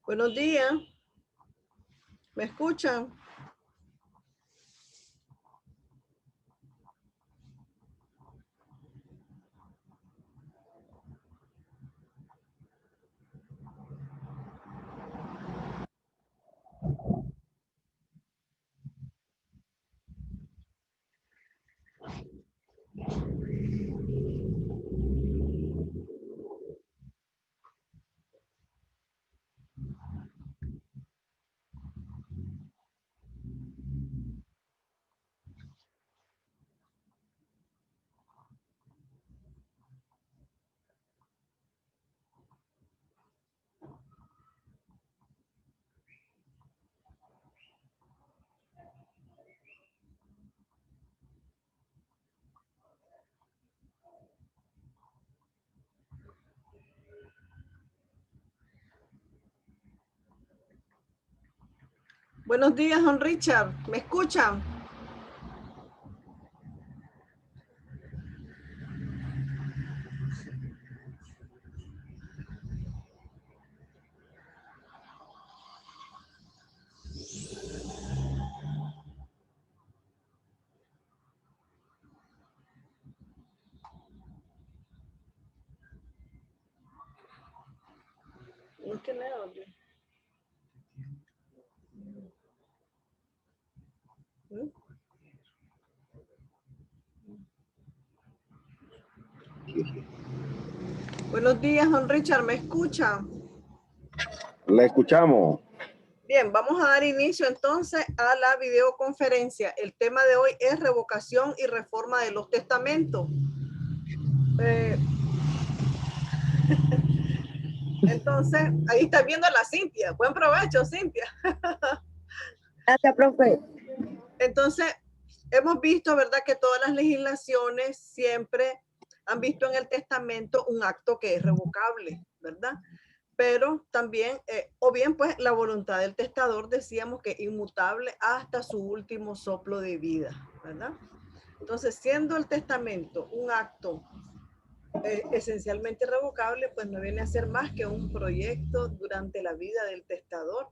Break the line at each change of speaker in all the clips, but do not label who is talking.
Buenos días, ¿me escuchan? Buenos días, don Richard, ¿me escuchan? No tiene audio. ¿Mm? Buenos días, don Richard, ¿me escuchan?
La escuchamos.
Bien, vamos a dar inicio entonces a la videoconferencia. El tema de hoy es revocación y reforma de los testamentos. Entonces, ahí está viendo a la Cintia. Buen provecho, Cintia.
Gracias, profe.
Entonces, hemos visto, ¿verdad?, que todas las legislaciones siempre han visto en el testamento un acto que es revocable, ¿verdad? Pero también, o bien pues la voluntad del testador decíamos que es inmutable hasta su último soplo de vida, ¿verdad? Entonces, siendo el testamento un acto esencialmente revocable, pues no viene a ser más que un proyecto durante la vida del testador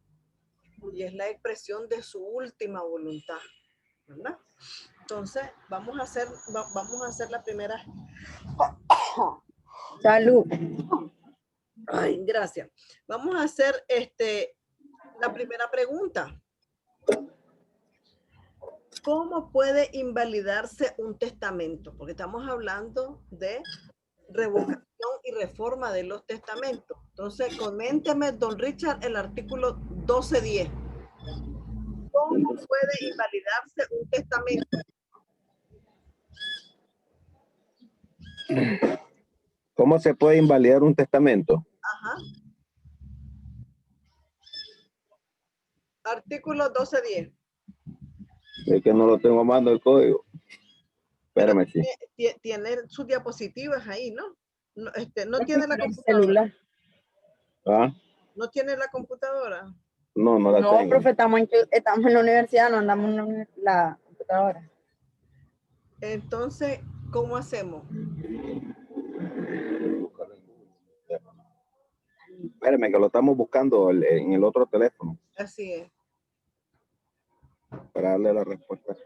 y es la expresión de su última voluntad, ¿verdad? Entonces, vamos a hacer la primera.
Salud.
Ay, gracias. Vamos a hacer la primera pregunta. ¿Cómo puede invalidarse un testamento? Porque estamos hablando de revocación y reforma de los testamentos. Entonces, coménteme, don Richard, el artículo 1210. ¿Cómo puede invalidarse un testamento?
¿Cómo se puede invalidar un testamento?
Ajá. Artículo 1210.
Es que no lo tengo a mano el código. Espérame, sí.
Tiene sus diapositivas ahí, ¿no? No tiene la computadora.
Celular.
¿Ah?
¿No tiene la computadora?
No, no la
No,
tengo.
profe, estamos en la universidad, no andamos en la computadora.
Entonces, ¿cómo hacemos?
Espérame, que lo estamos buscando en el otro teléfono
Así es.
para darle la respuesta.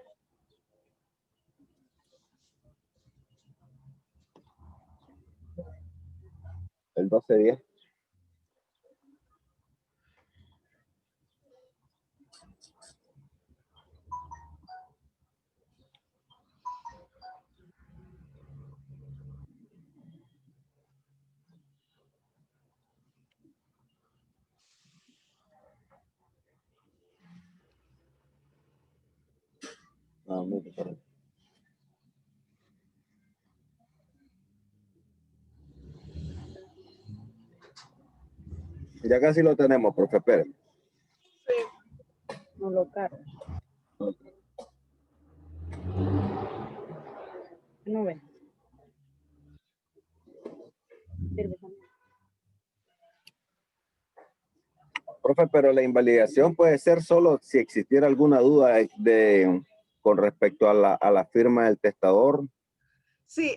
El 1210. No, no, no. Ya casi lo tenemos, profe Pérez.
Sí.
No lo cargo. No ve.
Profe, pero la invalidación puede ser solo si existiera alguna duda con respecto a la firma del testador.
Sí,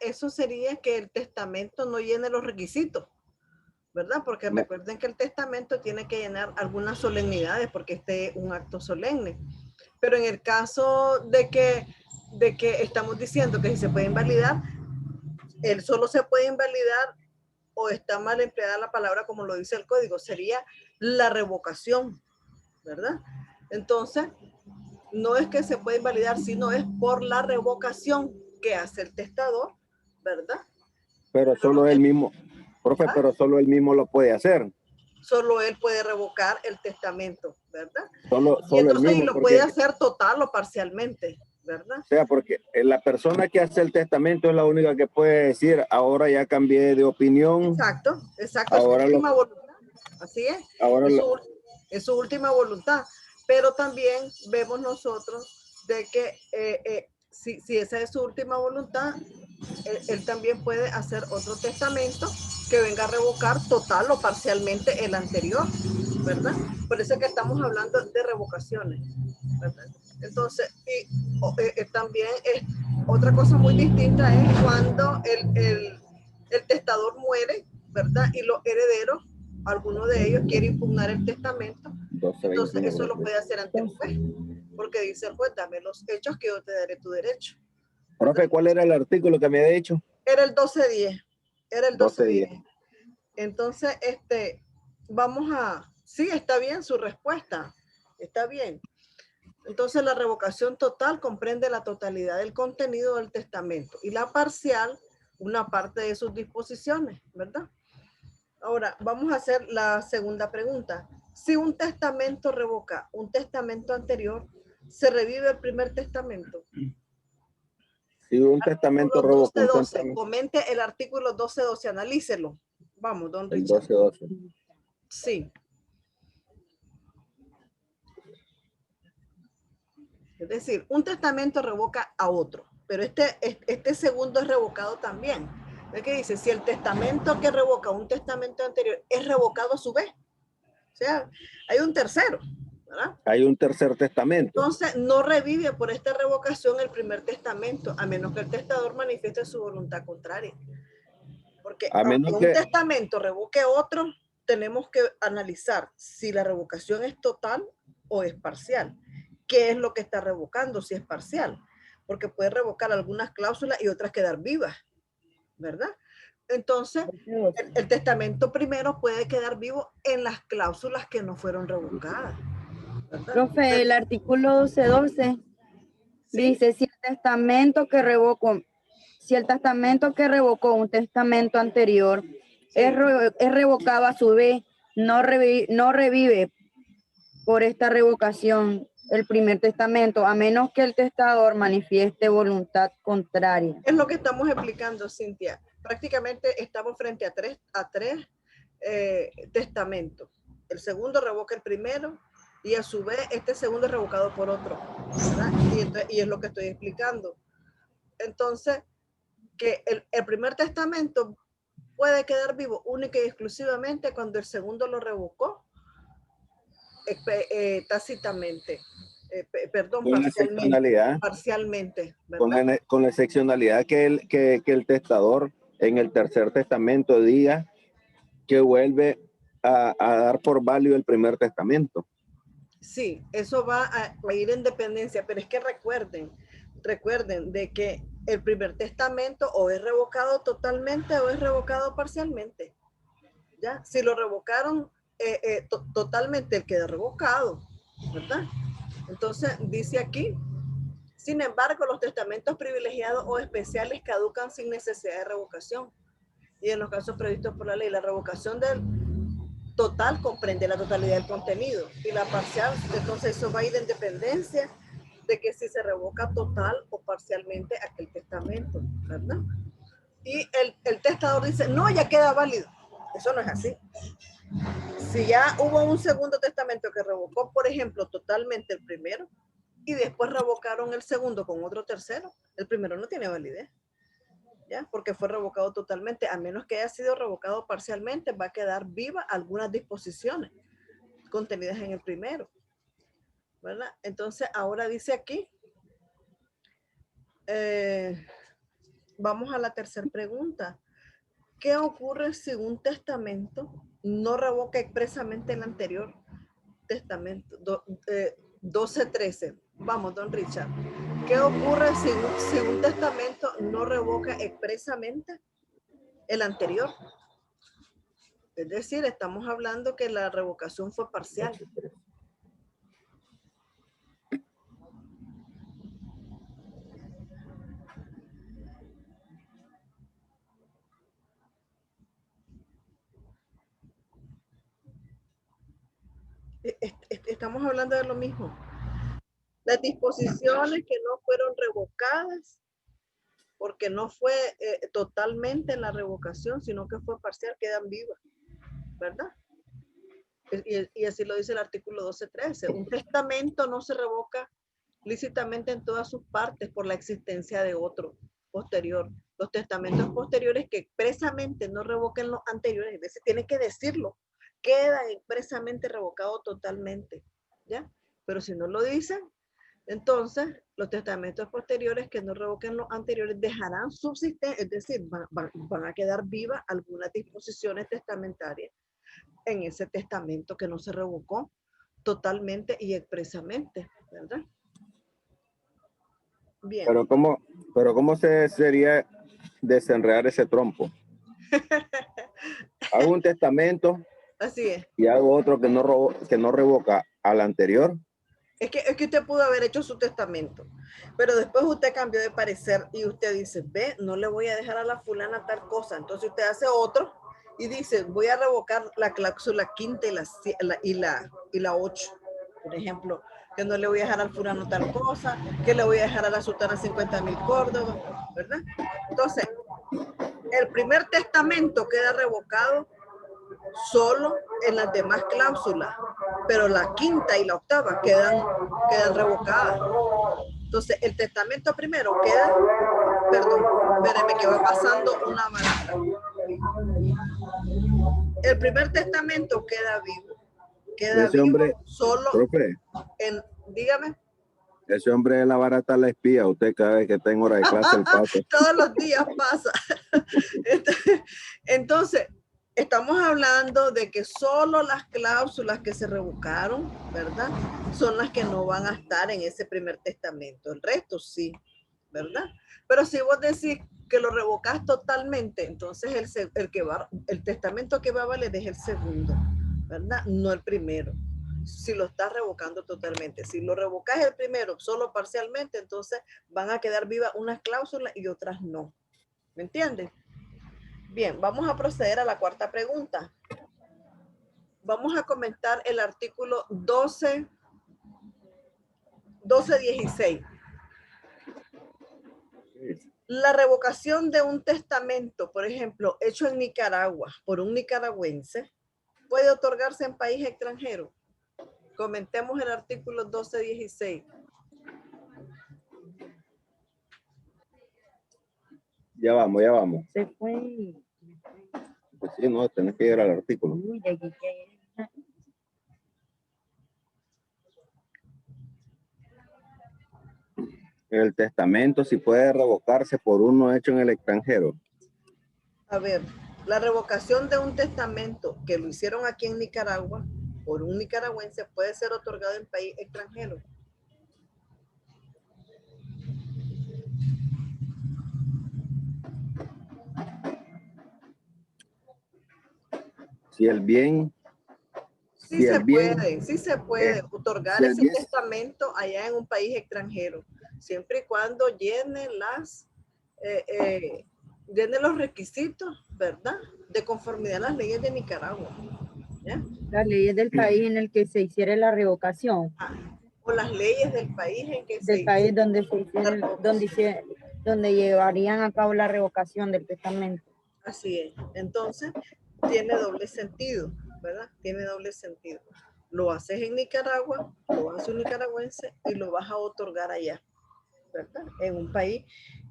eso sería que el testamento no llene los requisitos. ¿verdad? Porque recuerden que el testamento tiene que llenar algunas solemnidades porque este es un acto solemne. Pero en el caso de que estamos diciendo que si se puede invalidar, él solo se puede invalidar, o está mal empleada la palabra como lo dice el código, sería la revocación, ¿verdad? Entonces, no es que se puede invalidar, sino es por la revocación que hace el testador, ¿verdad?
Pero solo él mismo, profe, pero solo él mismo lo puede hacer.
Solo él puede revocar el testamento, ¿verdad?
Solo
Y entonces
él mismo,
lo
porque,
puede hacer total o parcialmente, ¿verdad?
o sea, porque la persona que hace el testamento es la única que puede decir, ahora ya cambié de opinión.
Exacto, exacto,
Ahora
es su última voluntad, así es,
ahora
es su última voluntad, pero también vemos nosotros de que si esa es su última voluntad, él también puede hacer otro testamento que venga a revocar total o parcialmente el anterior, ¿verdad? Por eso es que estamos hablando de revocaciones, ¿verdad? Entonces, también otra cosa muy distinta es cuando el testador muere, ¿verdad? Y los herederos, alguno de ellos quiere impugnar el testamento, entonces eso lo puede hacer ante el juez, porque dice el juez, dame los hechos que yo te daré tu derecho.
Profe, ¿cuál era el artículo que me había dicho?
Era el 1210. Era el 1210.
1210.
Entonces, vamos a... Sí, está bien su respuesta. Está bien. Entonces, la revocación total comprende la totalidad del contenido del testamento y la parcial, una parte de sus disposiciones, ¿verdad? Ahora, vamos a hacer la segunda pregunta. Si un testamento revoca un testamento anterior, ¿se revive el primer testamento?
Si un testamento revoca un testamento.
Comente el artículo 1212, analícelo. Vamos, don
El
Richard.
1212.
Sí. Es decir, un testamento revoca a otro, pero este segundo es revocado también. ¿Ve qué dice? Si el testamento que revoca un testamento anterior es revocado a su vez, o sea, hay un tercero, ¿verdad?
Hay un tercer testamento.
Entonces, no revive por esta revocación el primer testamento, a menos que el testador manifieste su voluntad contraria. Porque
A menos
aunque un
que
testamento revoque otro, tenemos que analizar si la revocación es total o es parcial. ¿Qué es lo que está revocando si es parcial? Porque puede revocar algunas cláusulas y otras quedar vivas, ¿verdad? Entonces, el testamento primero puede quedar vivo en las cláusulas que no fueron revocadas, ¿verdad?
Profe, el artículo 1212
¿Sí?
dice, si el testamento que revocó un testamento anterior es revocado a su vez, no revive por esta revocación el primer testamento, a menos que el testador manifieste voluntad contraria.
Es lo que estamos explicando, Cintia. Prácticamente estamos frente a tres testamentos. El segundo revoca el primero y a su vez este segundo es revocado por otro, ¿verdad? Y es lo que estoy explicando. Entonces, que el primer testamento puede quedar vivo única y exclusivamente cuando el segundo lo revocó tácitamente. Perdón, parcialmente, ¿verdad?
Con la excepcionalidad que el testador en el tercer testamento diga que vuelve a dar por válido el primer testamento.
Sí, eso va a ir en dependencia, pero es que recuerden de que el primer testamento o es revocado totalmente o es revocado parcialmente. ¿Ya? Si lo revocaron totalmente, él queda revocado, ¿verdad? Entonces, dice aquí, sin embargo, los testamentos privilegiados o especiales caducan sin necesidad de revocación. Y en los casos previstos por la ley, la revocación del total comprende la totalidad del contenido y la parcial, entonces eso va a ir en dependencia de que si se revoca total o parcialmente aquel testamento, ¿verdad? Y el testador dice, no, ya queda válido. Eso no es así. Si ya hubo un segundo testamento que revocó, por ejemplo, totalmente el primero y después revocaron el segundo con otro tercero, el primero no tiene validez. ¿Ya? Porque fue revocado totalmente, a menos que haya sido revocado parcialmente, va a quedar viva algunas disposiciones contenidas en el primero, ¿verdad? Entonces, ahora dice aquí, vamos a la tercera pregunta, ¿qué ocurre si un testamento no revoca expresamente el anterior testamento? 12:13. Vamos, don Richard. ¿Qué ocurre si un testamento no revoca expresamente el anterior? Es decir, estamos hablando que la revocación fue parcial. Estamos hablando de lo mismo. Las disposiciones que no fueron revocadas, porque no fue totalmente la revocación, sino que fue parcial, quedan vivas, ¿verdad? Y así lo dice el artículo 12:13. Un testamento no se revoca lícitamente en todas sus partes por la existencia de otro posterior. Los testamentos posteriores que expresamente no revoquen los anteriores, tiene que decirlo, quedan expresamente revocados totalmente, ¿ya? Pero si no lo dicen, entonces los testamentos posteriores que no revoquen los anteriores dejarán subsistir, es decir, van a quedar vivas algunas disposiciones testamentarias en ese testamento que no se revocó totalmente y expresamente, ¿verdad? Bien.
Pero ¿cómo sería desenredar ese trompo? Hago un testamento.
Así es.
Y hago otro que no revoca al anterior.
Es que usted pudo haber hecho su testamento, pero después usted cambió de parecer y usted dice, ve, no le voy a dejar a la fulana tal cosa. Entonces usted hace otro y dice, voy a revocar la cláusula quinta y la 8. Por ejemplo, que no le voy a dejar al fulano tal cosa, que le voy a dejar a la sultana 50,000 córdobas, ¿verdad? Entonces, el primer testamento queda revocado solo en las demás cláusulas, pero la quinta y la octava quedan revocadas. Entonces, el testamento primero queda, perdón, espérenme que va pasando una barata. El primer testamento queda vivo. Queda
ese
vivo
hombre,
solo
profe,
dígame.
ese hombre de la barata la espía. Usted cada vez que está en hora de clase el paso.
Todos los días pasa. Entonces, estamos hablando de que solo las cláusulas que se revocaron, ¿verdad? Son las que no van a estar en ese primer testamento. El resto sí, ¿verdad? Pero si vos decís que lo revocás totalmente, entonces el testamento que va a valer es el segundo, ¿verdad? No el primero. Si lo estás revocando totalmente. Si lo revocas el primero solo parcialmente, entonces van a quedar vivas unas cláusulas y otras no. ¿Me entiendes? Bien, vamos a proceder a la cuarta pregunta. Vamos a comentar el artículo 12:16. La revocación de un testamento, por ejemplo, hecho en Nicaragua por un nicaragüense, puede otorgarse en país extranjero. Comentemos el artículo 12:16.
Ya vamos.
Se fue.
Pues sí, no, tenés que ir al artículo.
Uy, de aquí que...
El testamento si puede revocarse por uno hecho en el extranjero.
A ver, la revocación de un testamento que lo hicieron aquí en Nicaragua por un nicaragüense puede ser otorgado en país extranjero.
Si el bien...
Sí se puede otorgar ese testamento allá en un país extranjero, siempre y cuando llene los requisitos, ¿verdad? De conformidad a las leyes de Nicaragua. ¿Ya?
Las leyes del país en el que se hiciera la revocación.
O las leyes del país en que
del país donde se hiciera, donde llevarían a cabo la revocación del testamento.
Así es. Entonces, tiene doble sentido, ¿verdad? Tiene doble sentido. Lo haces en Nicaragua, lo hace un nicaragüense y lo vas a otorgar allá, ¿verdad? En un país,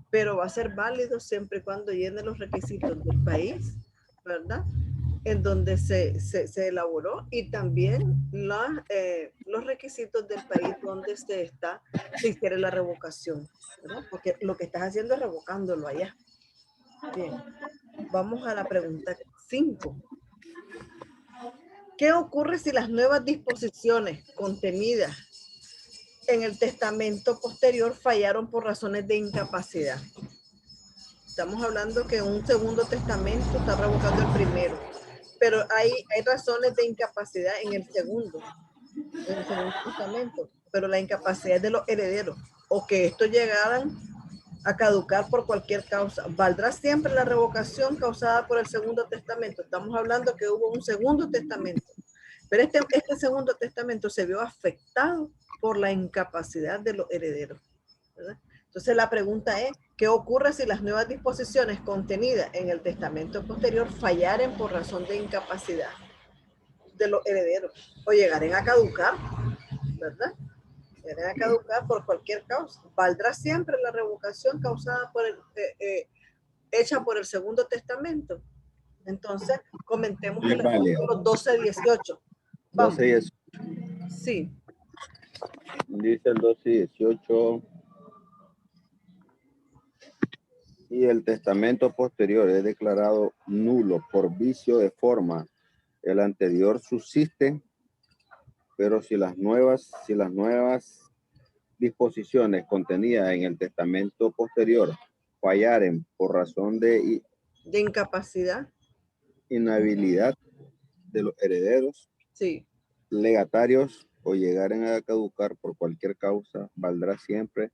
pero va a ser válido siempre y cuando llene los requisitos del país, ¿verdad? En donde se elaboró y también los requisitos del país donde se hiciera la revocación, ¿verdad? Porque lo que estás haciendo es revocándolo allá. Bien. Vamos a la pregunta 5. ¿Qué ocurre si las nuevas disposiciones contenidas en el testamento posterior fallaron por razones de incapacidad? Estamos hablando que un segundo testamento está revocando el primero, pero hay razones de incapacidad en el segundo testamento, pero la incapacidad es de los herederos, o que estos llegaran a caducar por cualquier causa. ¿Valdrá siempre la revocación causada por el segundo testamento? Estamos hablando que hubo un segundo testamento, pero este segundo testamento se vio afectado por la incapacidad de los herederos, ¿verdad? Entonces la pregunta es, ¿qué ocurre si las nuevas disposiciones contenidas en el testamento posterior fallaren por razón de incapacidad de los herederos o llegaren a caducar, ¿verdad? Llegaren a caducar por cualquier causa. ¿Valdrá siempre la revocación causada por hecha por el segundo testamento? Entonces, comentemos el artículo 12-18.
12-18.
Sí.
Dice el 12-18. Y el testamento posterior es declarado nulo por vicio de forma. El anterior subsiste, pero si las nuevas disposiciones contenidas en el testamento posterior fallaren por razón de
incapacidad,
inhabilidad de los herederos,
sí,
legatarios o llegaren a caducar por cualquier causa, valdrá siempre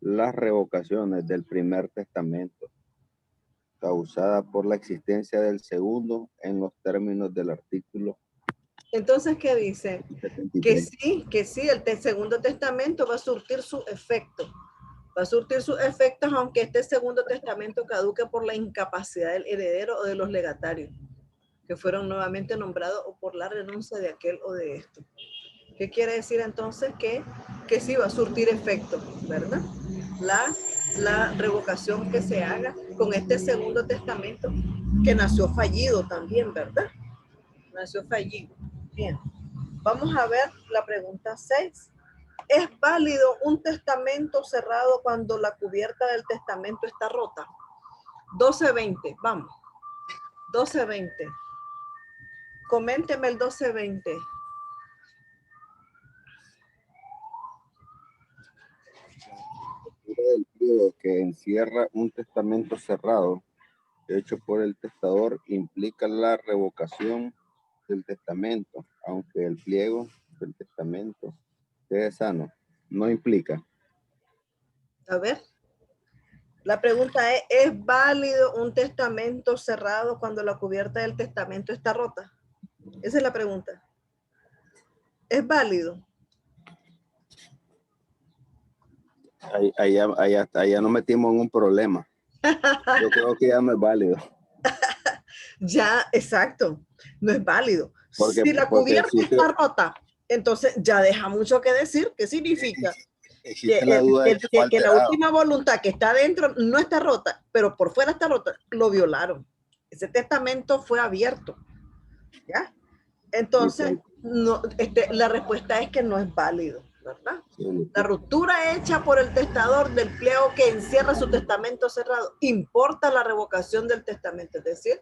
las revocaciones del primer testamento causada por la existencia del segundo en los términos del artículo.
Entonces, ¿qué dice?
73.
Que sí, el segundo testamento va a surtir su efecto. Va a surtir sus efectos aunque este segundo testamento caduque por la incapacidad del heredero o de los legatarios, que fueron nuevamente nombrados o por la renuncia de aquel o de esto. ¿Qué quiere decir entonces? Que sí va a surtir efecto, ¿verdad? La revocación que se haga con este segundo testamento, que nació fallido también, ¿verdad? Nació fallido. Bien. Vamos a ver la pregunta 6. ¿Es válido un testamento cerrado cuando la cubierta del testamento está rota? 12-20, vamos. 12-20. Coménteme el 12-20.
El periodo que encierra un testamento cerrado hecho por el testador implica la revocación del testamento, aunque el pliego del testamento esté sano, no implica.
A ver, la pregunta ¿es válido un testamento cerrado cuando la cubierta del testamento está rota? Esa es la pregunta. ¿Es válido?
Allá nos metimos en un problema. Yo creo que ya no es válido.
Ya, exacto, no es válido. Si la cubierta está rota, entonces ya deja mucho que decir. ¿Qué significa?
Existe la duda de
que la última voluntad que está dentro no está rota, pero por fuera está rota, lo violaron. Ese testamento fue abierto. ¿Ya? Entonces, no, la respuesta es que no es válido, ¿verdad? La ruptura hecha por el testador del pliego que encierra su testamento cerrado importa la revocación del testamento, es decir,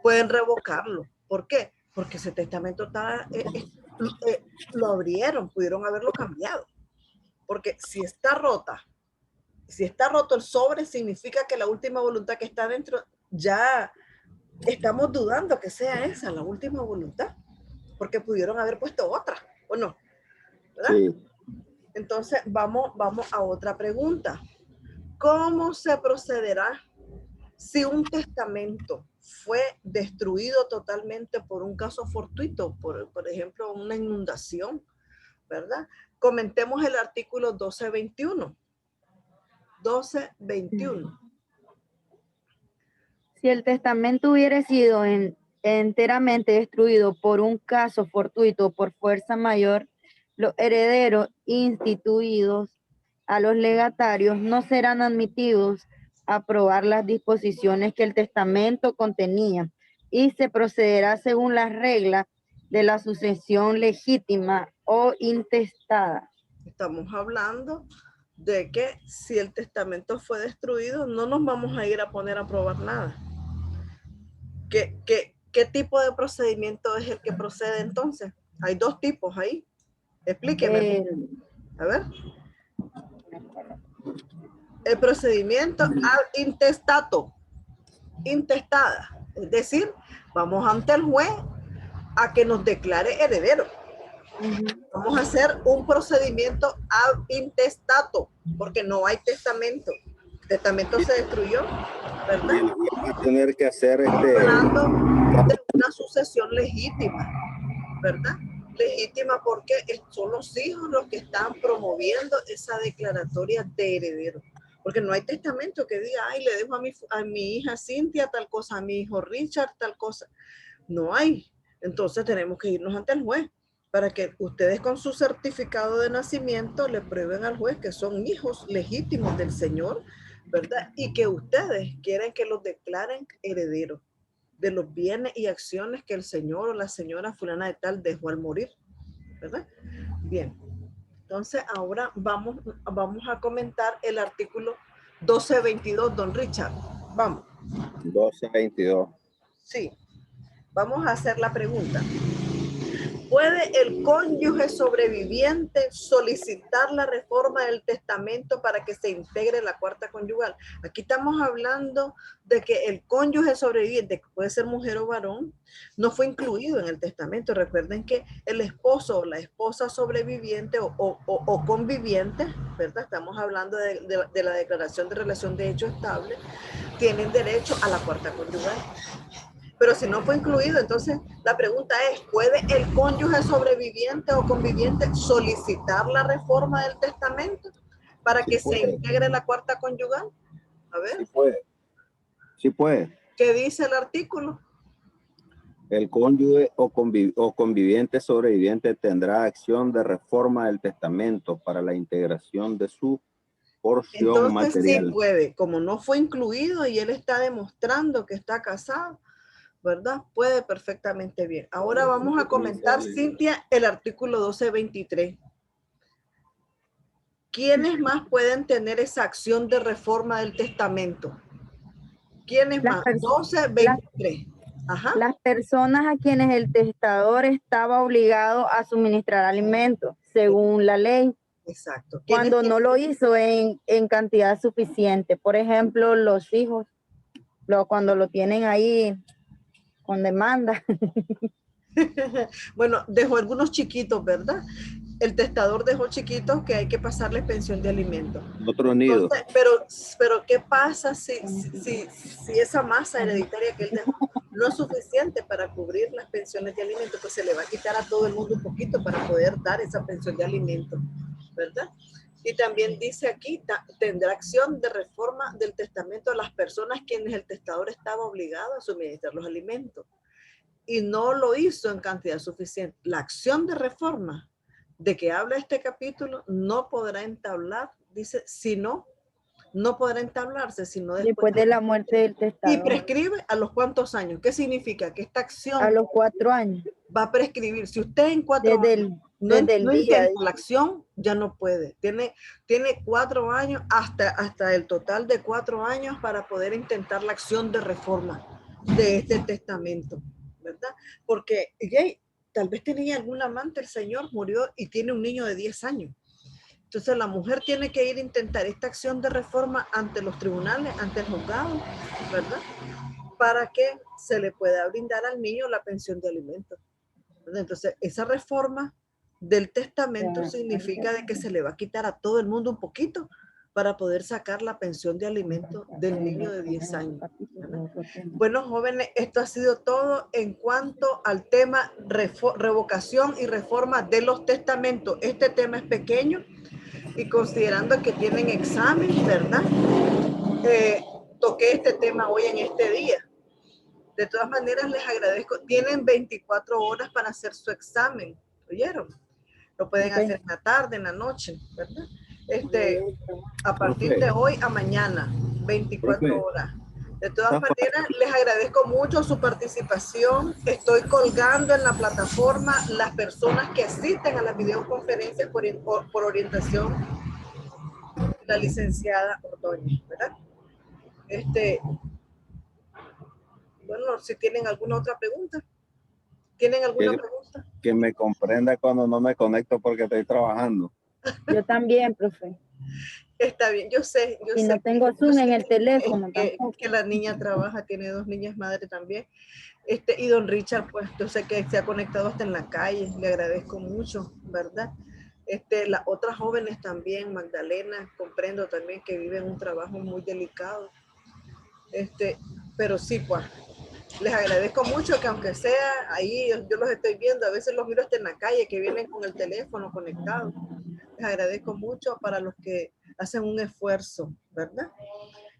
pueden revocarlo. ¿Por qué? Porque ese testamento está, lo abrieron, pudieron haberlo cambiado. Porque si está roto el sobre, significa que la última voluntad que está dentro, ya estamos dudando que sea esa la última voluntad, porque pudieron haber puesto otra, ¿o no? ¿Verdad? Sí. Entonces, vamos a otra pregunta. ¿Cómo se procederá si un testamento fue destruido totalmente por un caso fortuito, por ejemplo, una inundación, ¿verdad? Comentemos el artículo 12-21. 12-21.
Si el testamento hubiera sido enteramente destruido por un caso fortuito por fuerza mayor, los herederos instituidos a los legatarios no serán admitidos a aprobar las disposiciones que el testamento contenía y se procederá según las reglas de la sucesión legítima o intestada.
Estamos hablando de que si el testamento fue destruido, no nos vamos a ir a poner a aprobar nada. ¿Qué tipo de procedimiento es el que procede entonces? Hay dos tipos ahí. Explíqueme. A ver. El procedimiento ad intestato. Intestada. Es decir, vamos ante el juez a que nos declare heredero. Vamos a hacer un procedimiento ad intestato, porque no hay testamento. El testamento se destruyó, ¿verdad?
Y a tener que hacer
hablando de una sucesión legítima, ¿verdad? Legítima porque son los hijos los que están promoviendo esa declaratoria de heredero. Porque no hay testamento que diga, ay, le dejo a mi hija Cintia tal cosa, a mi hijo Richard tal cosa. No hay. Entonces tenemos que irnos ante el juez para que ustedes con su certificado de nacimiento le prueben al juez que son hijos legítimos del Señor, ¿verdad? Y que ustedes quieren que los declaren herederos de los bienes y acciones que el señor o la señora fulana de tal dejó al morir, ¿verdad? Bien, entonces ahora vamos a comentar el artículo 1222, don Richard. Vamos.
1222.
Sí, vamos a hacer la pregunta. ¿Puede el cónyuge sobreviviente solicitar la reforma del testamento para que se integre la cuarta conyugal? Aquí estamos hablando de que el cónyuge sobreviviente, que puede ser mujer o varón, no fue incluido en el testamento. Recuerden que el esposo o la esposa sobreviviente o conviviente, ¿verdad? Estamos hablando de la declaración de relación de hecho estable, tienen derecho a la cuarta conyugal. Pero si no fue incluido, entonces la pregunta es, ¿puede el cónyuge sobreviviente o conviviente solicitar la reforma del testamento para que se integre la cuarta conyugal? A ver.
Sí puede. Sí puede.
¿Qué dice el artículo?
El cónyuge o conviviente sobreviviente tendrá acción de reforma del testamento para la integración de su porción
Entonces,
material.
sí puede, como no fue incluido y él está demostrando que está casado, ¿verdad? Puede perfectamente bien. Ahora vamos a comentar, Cintia, el artículo 1223. ¿Quiénes más pueden tener esa acción de reforma del testamento? ¿Quiénes más? 1223. Ajá.
Las personas a quienes el testador estaba obligado a suministrar alimentos, según la ley.
Exacto.
Cuando no lo hizo en cantidad suficiente. Por ejemplo, los hijos, cuando lo tienen ahí con demanda.
Bueno, dejó algunos chiquitos, ¿verdad? El testador dejó chiquitos que hay que pasarles pensión de alimentos.
Otro nido.
Entonces, pero ¿qué pasa si esa masa hereditaria que él dejó no es suficiente para cubrir las pensiones de alimentos? Pues se le va a quitar a todo el mundo un poquito para poder dar esa pensión de alimentos, ¿verdad? Y también dice aquí, tendrá acción de reforma del testamento a las personas quienes el testador estaba obligado a suministrar los alimentos y no lo hizo en cantidad suficiente. La acción de reforma de que habla este capítulo no podrá entablar, dice, si no podrá entablarse, sino
después de la muerte del testador.
Y prescribe a los cuántos años. ¿Qué significa? Que esta acción
a los 4 años
va a prescribir. Si usted en 4 años no intenta la acción, ya no puede. Tiene 4 años, hasta el total de 4 años para poder intentar la acción de reforma de este testamento, ¿verdad? Porque tal vez tenía algún amante, el señor murió y tiene un niño de 10 años. Entonces la mujer tiene que ir a intentar esta acción de reforma ante los tribunales, ante el juzgado, ¿verdad? Para que se le pueda brindar al niño la pensión de alimentos. Entonces esa reforma del testamento significa de que se le va a quitar a todo el mundo un poquito para poder sacar la pensión de alimentos del niño de 10 años. ¿Verdad? Bueno, jóvenes, esto ha sido todo en cuanto al tema revocación y reforma de los testamentos. Este tema es pequeño y considerando que tienen examen, ¿verdad? Toqué este tema hoy en este día. De todas maneras, les agradezco. Tienen 24 horas para hacer su examen. ¿Oyeron? Lo pueden hacer en la tarde, en la noche, ¿verdad? A partir de hoy a mañana, 24 horas. De todas maneras, les agradezco mucho su participación. Estoy colgando en la plataforma las personas que asisten a las videoconferencias por orientación de la licenciada Ordóñez, ¿verdad? bueno, si tienen alguna otra pregunta. ¿Tienen alguna
Que-
pregunta?
Que me comprenda cuando no me conecto porque estoy trabajando.
Yo también, profe.
Está bien, yo sé.
Y no tengo Zoom en el teléfono tampoco.
Que la niña trabaja, tiene 2 niñas madre también. Y don Richard, pues yo sé que se ha conectado hasta en la calle, le agradezco mucho, ¿verdad? Las otras jóvenes también, Magdalena, comprendo también que viven un trabajo muy delicado. Pero sí, pues, les agradezco mucho que aunque sea ahí, yo los estoy viendo, a veces los miro hasta en la calle, que vienen con el teléfono conectado. Les agradezco mucho para los que hacen un esfuerzo, ¿verdad?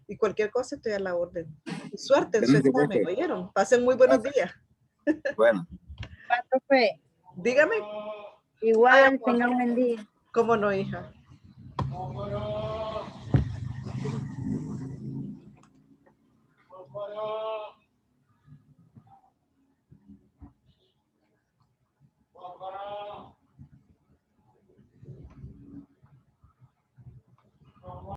Y cualquier cosa estoy a la orden. Y suerte en su
Gracias,
examen,
profe.
¿oyeron? Pasen muy buenos días.
Bueno.
Va, profe.
Dígame.
Igual,
Pues,
tenga un buen día.
¿cómo no, hija?